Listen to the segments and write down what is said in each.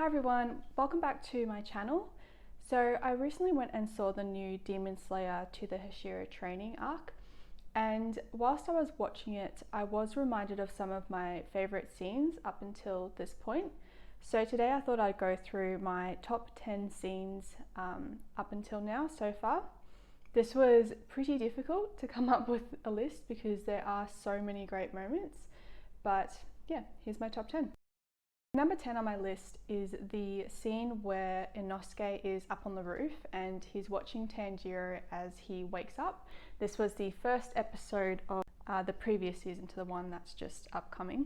Hi everyone, welcome back to my channel. So I recently went and saw the new Demon Slayer to the Hashira training arc, and whilst I was watching it, I was reminded of some of my favourite scenes up until this point. So today I thought I'd go through my top 10 scenes up until now so far. This was pretty difficult to come up with a list because there are so many great moments, but yeah, here's my top 10. Number 10 on my list is the scene where Inosuke is up on the roof and he's watching Tanjiro as he wakes up. This was the first episode of the previous season to the one that's just upcoming.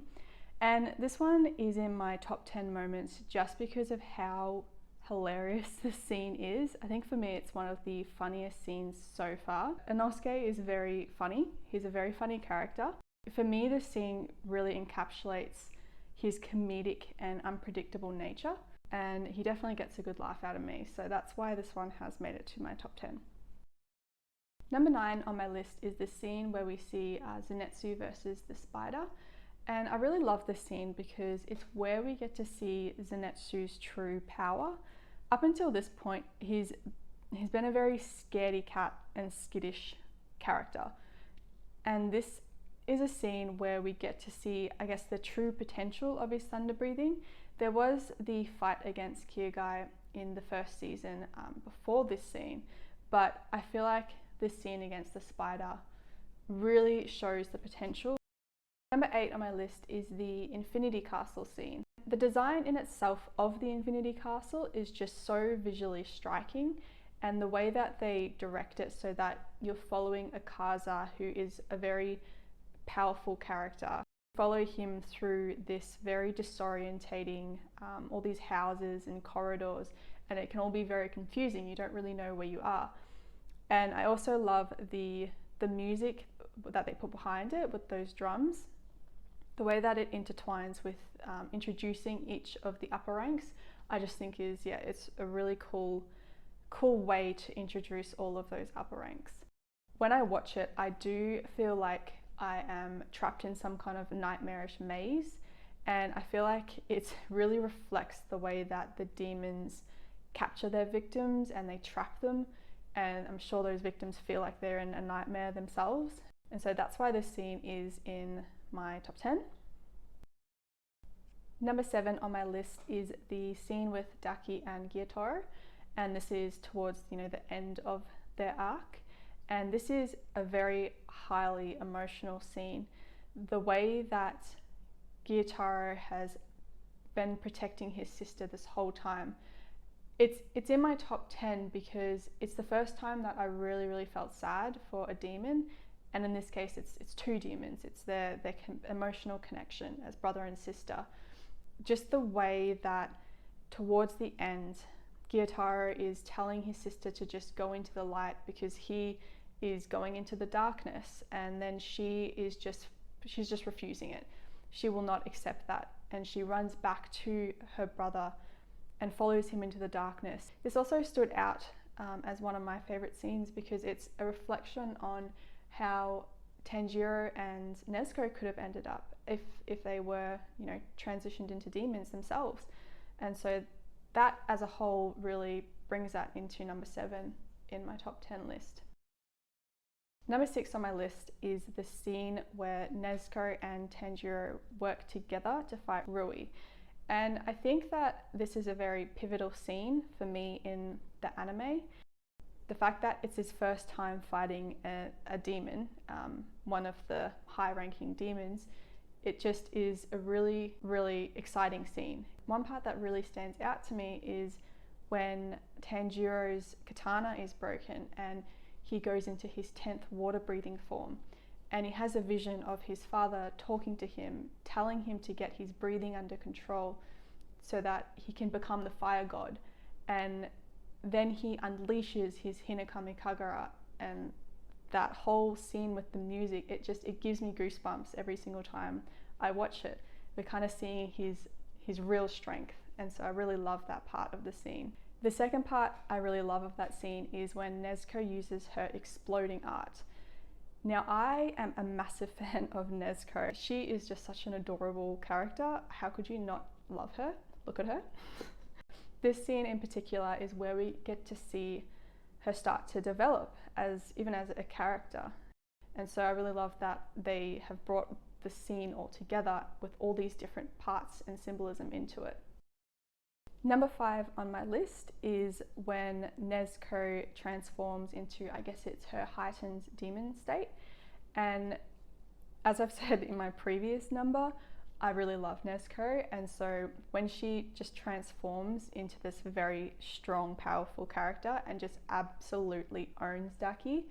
And this one is in my top 10 moments just because of how hilarious this scene is. I think for me it's one of the funniest scenes so far. Inosuke is very funny. He's a very funny character. For me, this scene really encapsulates his comedic and unpredictable nature, and he definitely gets a good laugh out of me, so that's why this one has made it to my top 10. Number 9 on my list is the scene where we see Zenitsu versus the spider, and I really love this scene because it's where we get to see Zenitsu's true power. Up until this point, he's been a very scaredy cat and skittish character, and this is a scene where we get to see, I guess, the true potential of his thunder breathing. There was the fight against Kyogai in the first season before this scene, but I feel like this scene against the spider really shows the potential. Number 8 on my list is the Infinity Castle scene. The design in itself of the Infinity Castle is just so visually striking, and the way that they direct it so that you're following Akaza, who is a very powerful character. Follow him through this very disorientating, all these houses and corridors, and it can all be very confusing. You don't really know where you are. And I also love the music that they put behind it with those drums. The way that it intertwines with introducing each of the upper ranks, I just think is, yeah, it's a really cool way to introduce all of those upper ranks. When I watch it, I do feel like I am trapped in some kind of nightmarish maze, and I feel like it really reflects the way that the demons capture their victims and they trap them, and I'm sure those victims feel like they're in a nightmare themselves, and so that's why this scene is in my top 10. Number 7 on my list is the scene with Daki and Gyatoro, and this is towards the end of their arc. And this is a very highly emotional scene. The way that Gyatoro has been protecting his sister this whole time, it's in my top 10 because it's the first time that I really felt sad for a demon, and in this case it's two demons. It's their emotional connection as brother and sister. Just the way that towards the end Gyatoro is telling his sister to just go into the light because he is going into the darkness, and then she's just refusing it. She will not accept that, and she runs back to her brother and follows him into the darkness. This also stood out as one of my favorite scenes because it's a reflection on how Tanjiro and Nezuko could have ended up if they were transitioned into demons themselves. And so that as a whole really brings that into number 7 in my top 10 list. Number 6 on my list is the scene where Nezuko and Tanjiro work together to fight Rui. And I think that this is a very pivotal scene for me in the anime. The fact that it's his first time fighting a demon, one of the high-ranking demons, it just is a really exciting scene. One part that really stands out to me is when Tanjiro's katana is broken and he goes into his 10th water breathing form, and he has a vision of his father talking to him, telling him to get his breathing under control so that he can become the fire god. And then he unleashes his Hinokami Kagura, and that whole scene with the music, it gives me goosebumps every single time I watch it. We're kind of seeing his real strength, and so I really love that part of the scene. The second part I really love of that scene is when Nezuko uses her exploding art. Now, I am a massive fan of Nezuko. She is just such an adorable character. How could you not love her? Look at her. This scene in particular is where we get to see her start to develop even as a character. And so I really love that they have brought the scene all together with all these different parts and symbolism into it. Number 5 on my list is when Nezuko transforms into, I guess it's her heightened demon state. And as I've said in my previous number, I really love Nezuko, and so when she just transforms into this very strong, powerful character and just absolutely owns Daki,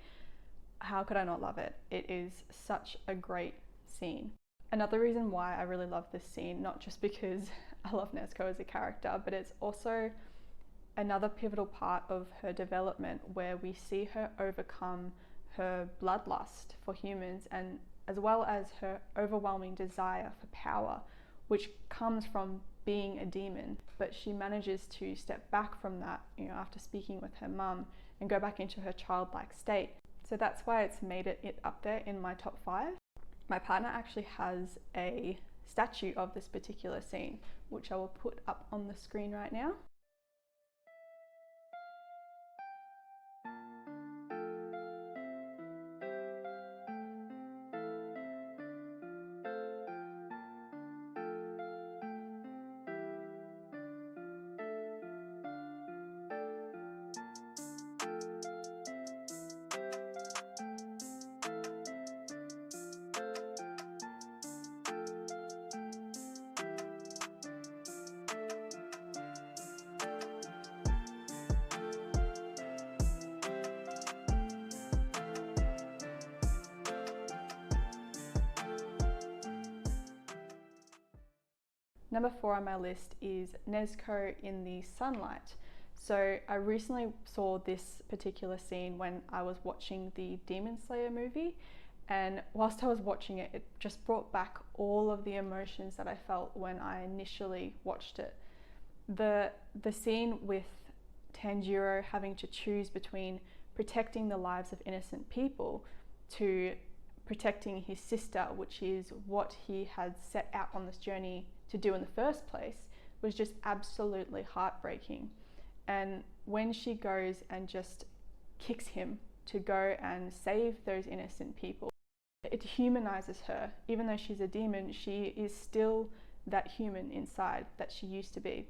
how could I not love it? It is such a great scene. Another reason why I really love this scene, not just because I love Nezuko as a character, but it's also another pivotal part of her development where we see her overcome her bloodlust for humans, and as well as her overwhelming desire for power, which comes from being a demon. But she manages to step back from that, after speaking with her mum, and go back into her childlike state. So that's why it's made it up there in my top 5. My partner actually has a statue of this particular scene, which I will put up on the screen right now. Number 4 on my list is Nezuko in the sunlight. So I recently saw this particular scene when I was watching the Demon Slayer movie, and whilst I was watching it, it just brought back all of the emotions that I felt when I initially watched it. The scene with Tanjiro having to choose between protecting the lives of innocent people to protecting his sister, which is what he had set out on this journey to do in the first place, was just absolutely heartbreaking. And when she goes and just kicks him to go and save those innocent people, it humanizes her. Even though she's a demon, she is still that human inside that she used to be.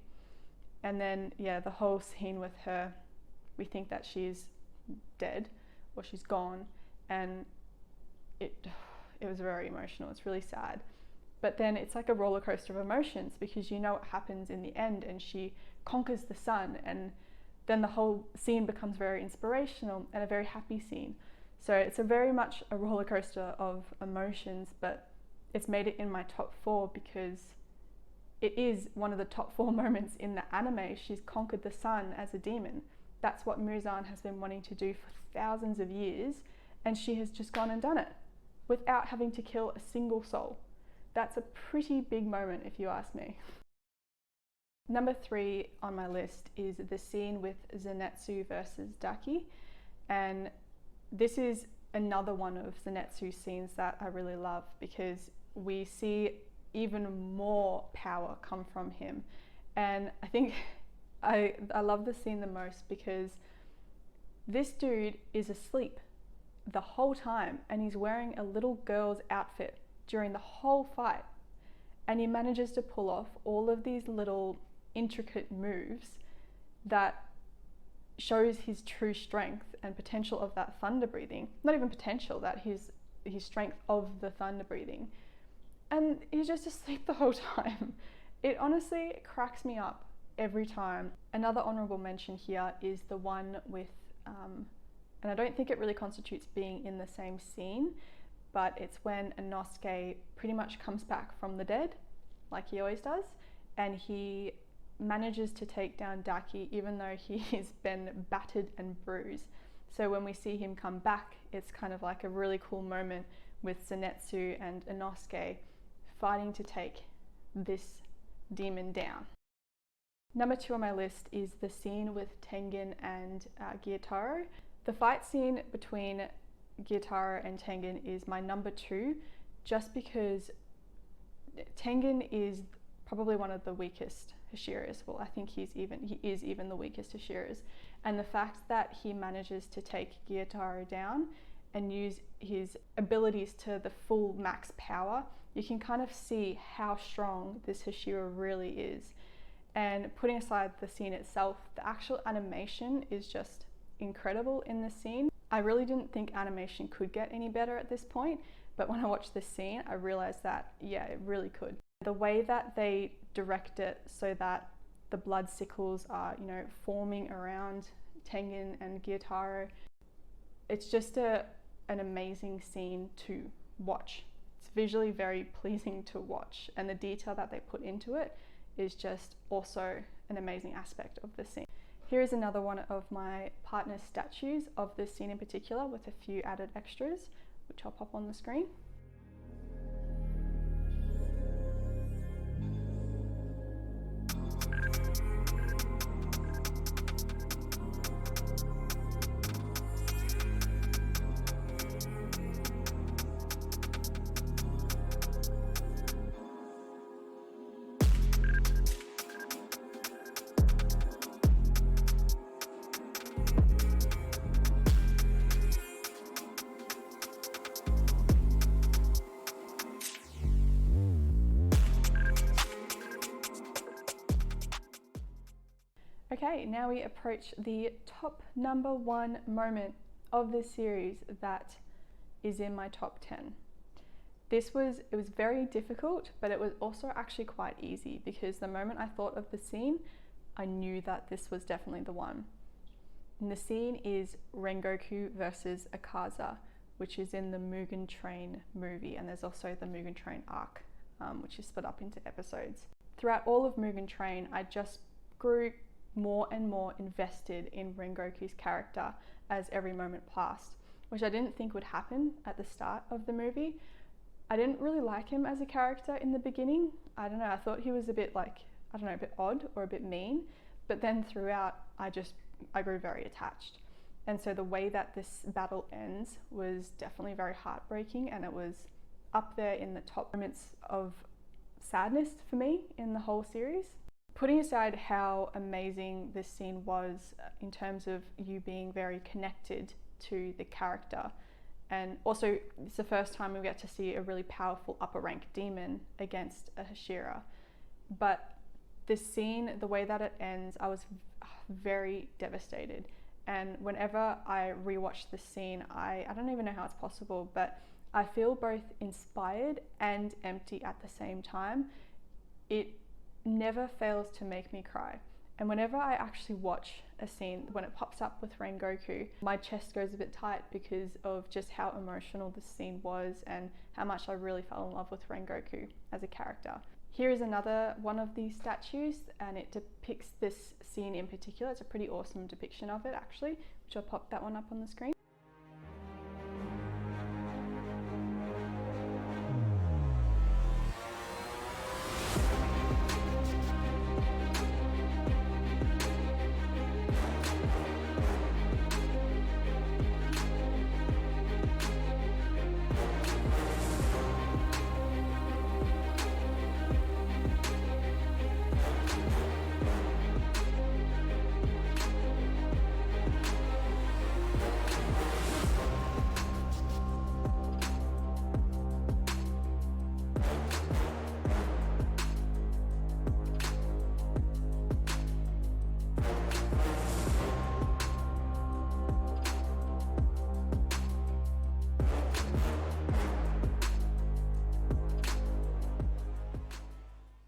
And then, the whole scene with her, we think that she's dead or she's gone, and it was very emotional. It's really sad. But then it's like a roller coaster of emotions, because you know what happens in the end, and she conquers the sun, and then the whole scene becomes very inspirational and a very happy scene. So it's a very much a roller coaster of emotions, but it's made it in my top 4 because it is one of the top 4 moments in the anime. She's conquered the sun as a demon. That's what Muzan has been wanting to do for thousands of years, and she has just gone and done it without having to kill a single soul. That's a pretty big moment, if you ask me. Number 3 on my list is the scene with Zenitsu versus Daki, and this is another one of Zenitsu's scenes that I really love, because we see even more power come from him. And I think I love this scene the most because this dude is asleep the whole time, and he's wearing a little girl's outfit during the whole fight, and he manages to pull off all of these little intricate moves that shows his true strength and potential of that thunder breathing. Not even potential, that his strength of the thunder breathing. And he's just asleep the whole time. It honestly cracks me up every time. Another honorable mention here is the one with, and I don't think it really constitutes being in the same scene, but it's when Inosuke pretty much comes back from the dead, like he always does, and he manages to take down Daki even though he's been battered and bruised. So when we see him come back, it's kind of like a really cool moment with Zenitsu and Inosuke fighting to take this demon down. Number 2 on my list is the scene with Tengen and Gyutaro. The fight scene between Gyutaro and Tengen is my number 2, just because Tengen is probably one of the weakest Hashira's. Well, I think he is even the weakest Hashira's. And the fact that he manages to take Gyutaro down and use his abilities to the full max power, you can kind of see how strong this Hashira really is. And putting aside the scene itself, the actual animation is just incredible in this scene. I really didn't think animation could get any better at this point, but when I watched this scene, I realized that, yeah, it really could. The way that they direct it so that the blood sickles are, you know, forming around Tengen and Gyutaro, it's just an amazing scene to watch. It's visually very pleasing to watch, and the detail that they put into it is just also an amazing aspect of the scene. Here is another one of my partner's statues of this scene in particular, with a few added extras, which I'll pop on the screen. Okay, now we approach the top number 1 moment of this series that is in my top 10. It was very difficult, but it was also actually quite easy, because the moment I thought of the scene, I knew that this was definitely the one. And the scene is Rengoku versus Akaza, which is in the Mugen Train movie, and there's also the Mugen Train arc, which is split up into episodes. Throughout all of Mugen Train, I just grew more and more invested in Rengoku's character as every moment passed, which I didn't think would happen at the start of the movie. I didn't really like him as a character in the beginning. I don't know, I thought he was a bit like, I don't know, a bit odd or a bit mean, but then throughout I grew very attached. And so the way that this battle ends was definitely very heartbreaking, and it was up there in the top moments of sadness for me in the whole series. Putting aside how amazing this scene was in terms of you being very connected to the character, and also it's the first time we get to see a really powerful upper rank demon against a Hashira. But this scene, the way that it ends, I was very devastated. And whenever I rewatch this scene, I don't even know how it's possible, but I feel both inspired and empty at the same time. It never fails to make me cry. And whenever I actually watch a scene, when it pops up with Rengoku, my chest goes a bit tight because of just how emotional this scene was and how much I really fell in love with Rengoku as a character. Here is another one of these statues, and it depicts this scene in particular. It's a pretty awesome depiction of it actually, which I'll pop that one up on the screen.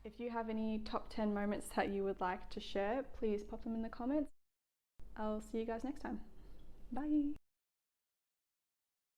If you have any top 10 moments that you would like to share, please pop them in the comments. I'll see you guys next time. Bye.